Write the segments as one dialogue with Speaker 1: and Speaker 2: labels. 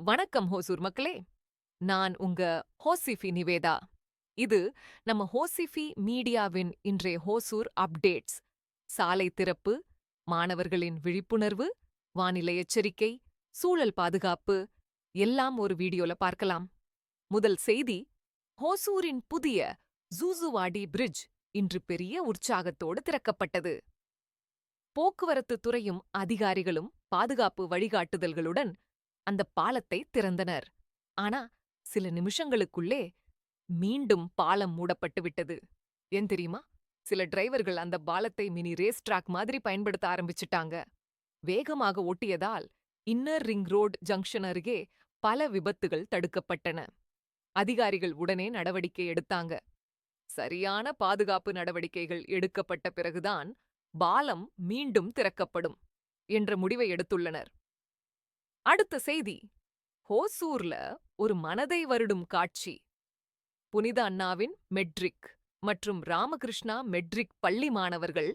Speaker 1: வணக்கம் ஹோசூர் மக்களே. நான் உங்க ஹோசிஃபி நிவேதா. இது நம்ம ஹோசிஃபி மீடியாவின் இன்றைய ஹோசூர் அப்டேட்ஸ். சாலை திறப்பு, மாணவர்களின் விழிப்புணர்வு, வானிலை எச்சரிக்கை, சூழல் பாதுகாப்பு எல்லாம் ஒரு வீடியோல பார்க்கலாம். முதல் செய்தி, ஹோசூரின் புதிய ஜூசுவாடி பிரிட்ஜ் இன்று பெரிய உற்சாகத்தோடு திறக்கப்பட்டது. போக்குவரத்து துறையும் அதிகாரிகளும் பாதுகாப்பு வழிகாட்டுதல்களுடன் அந்த பாலத்தை திறந்தனர். ஆனா சில நிமிஷங்களுக்குள்ளே மீண்டும் பாலம் மூடப்பட்டு விட்டது. ஏன் தெரியுமா? சில டிரைவர்கள் அந்த பாலத்தை மினி ரேஸ் ட்ராக் மாதிரி பயன்படுத்த ஆரம்பிச்சிட்டாங்க. வேகமாக ஓட்டியதால் இன்னர் ரிங் ரோட் ஜங்ஷன் அருகே பல விபத்துகள் தடுக்கப்பட்டன. அதிகாரிகள் உடனே நடவடிக்கை எடுத்தாங்க. சரியான பாதுகாப்பு நடவடிக்கைகள் எடுக்கப்பட்ட பிறகுதான் பாலம் மீண்டும் திறக்கப்படும் என்ற முடிவை எடுத்துள்ளனர். அடுத்த செய்தி, ஹோசூர்ல ஒரு மனதை வருடும் காட்சி. புனித அண்ணாவின் மெட்ரிக் மற்றும் ராமகிருஷ்ணா மெட்ரிக் பள்ளி மாணவர்கள்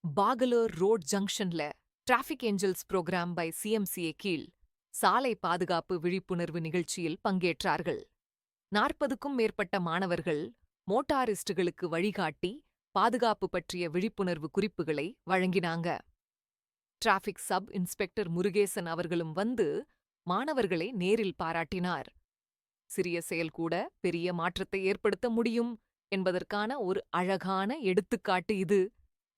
Speaker 1: பாகலோர் ரோட் ஜங்ஷன்ல traffic angels programme by CMCA கீழ் சாலை பாதுகாப்பு விழிப்புணர்வு நிகழ்ச்சியில் பங்கேற்றார்கள். 40க்கும் மேற்பட்ட மாணவர்கள் மோட்டாரிஸ்டுகளுக்கு வழிகாட்டி பாதுகாப்பு பற்றிய விழிப்புணர்வு குறிப்புகளை வழங்கினாங்க. டிராஃபிக் சப் இன்ஸ்பெக்டர் முருகேசன் அவர்களும் வந்து மாணவர்களை நேரில் பாராட்டினார். சிறிய செயல் கூட பெரிய மாற்றத்தை ஏற்படுத்த முடியும் என்பதற்கான ஒரு அழகான எடுத்துக்காட்டு இது.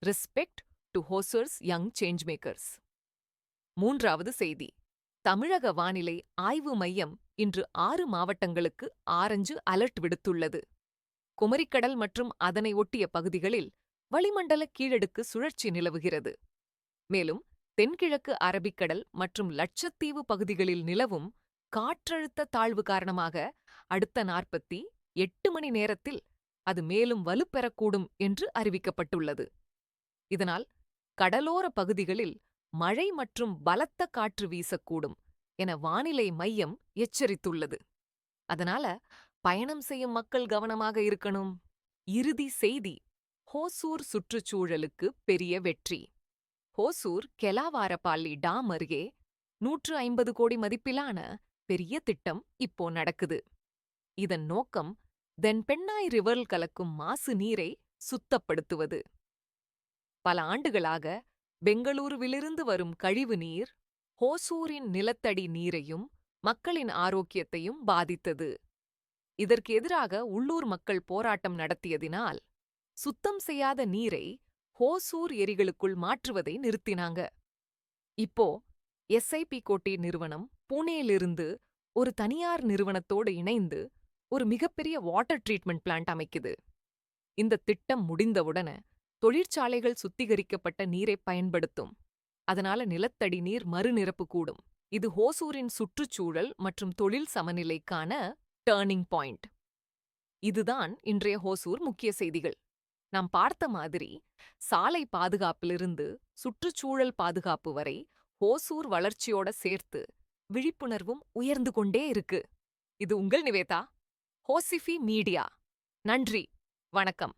Speaker 1: Respect to Hosur's young change makers. மூன்றாவது செய்தி, தமிழக வானிலை ஆய்வு மையம் இன்று 6 மாவட்டங்களுக்கு ஆரஞ்சு அலர்ட் விடுத்துள்ளது. குமரிக்கடல் மற்றும் அதனை ஒட்டிய பகுதிகளில் வளிமண்டல கீழடுக்கு சுழற்சி நிலவுகிறது. மேலும் தென்கிழக்கு அரபிக்கடல் மற்றும் லட்சத்தீவு பகுதிகளில் நிலவும் காற்றழுத்த தாழ்வு காரணமாக அடுத்த 48 மணி நேரத்தில் அது மேலும் வலுப்பெறக்கூடும் என்று அறிவிக்கப்பட்டுள்ளது. இதனால் கடலோர பகுதிகளில் மழை மற்றும் பலத்த காற்று வீசக்கூடும் என வானிலை மையம் எச்சரித்துள்ளது. அதனால பயணம் செய்யும் மக்கள் கவனமாக இருக்கணும். இறுதி செய்தி, ஹோசூர் சுற்றுச்சூழலுக்கு பெரிய வெற்றி. ஹோசூர் கெலாவாரப்பாள்ளி டாம் அருகே 150 கோடி மதிப்பிலான பெரிய திட்டம் இப்போ நடக்குது. இதன் நோக்கம் தென்பெண்ணாய் ரிவரில் கலக்கும் மாசு நீரை சுத்தப்படுத்துவது. பல ஆண்டுகளாக பெங்களூருவிலிருந்து வரும் கழிவு நீர் ஹோசூரின் நிலத்தடி நீரையும் மக்களின் ஆரோக்கியத்தையும் பாதித்தது. இதற்கு எதிராக உள்ளூர் மக்கள் போராட்டம் நடத்தியதினால் சுத்தம் செய்யாத நீரை ஹோசூர் ஏரிகளுக்குள் மாற்றுவதை நிறுத்தினாங்க. இப்போ எஸ்ஐபி கோட்டி நிறுவனம் புனேலிருந்து ஒரு தனியார் நிறுவனத்தோடு இணைந்து ஒரு மிகப்பெரிய வாட்டர் ட்ரீட்மெண்ட் பிளான்ட் அமைக்குது. இந்த திட்டம் முடிந்தவுடனே தொழிற்சாலைகள் சுத்திகரிக்கப்பட்ட நீரை பயன்படுத்தும். அதனால நிலத்தடி நீர் மறுநிரப்பு கூடும். இது ஹோசூரின் சுற்றுச்சூழல் மற்றும் தொழில் சமநிலைக்கான டர்னிங் பாயிண்ட். இதுதான் இன்றைய ஹோசூர் முக்கிய செய்திகள். நாம் பார்த்த மாதிரி சாலை பாதுகாப்பிலிருந்து சுற்றுச்சூழல் பாதுகாப்பு வரை ஹோசூர் வளர்ச்சியோட சேர்த்து விழிப்புணர்வும் உயர்ந்து கொண்டே இருக்கு. இது உங்கள் நிவேதா, ஹோசிஃபி மீடியா. நன்றி, வணக்கம்.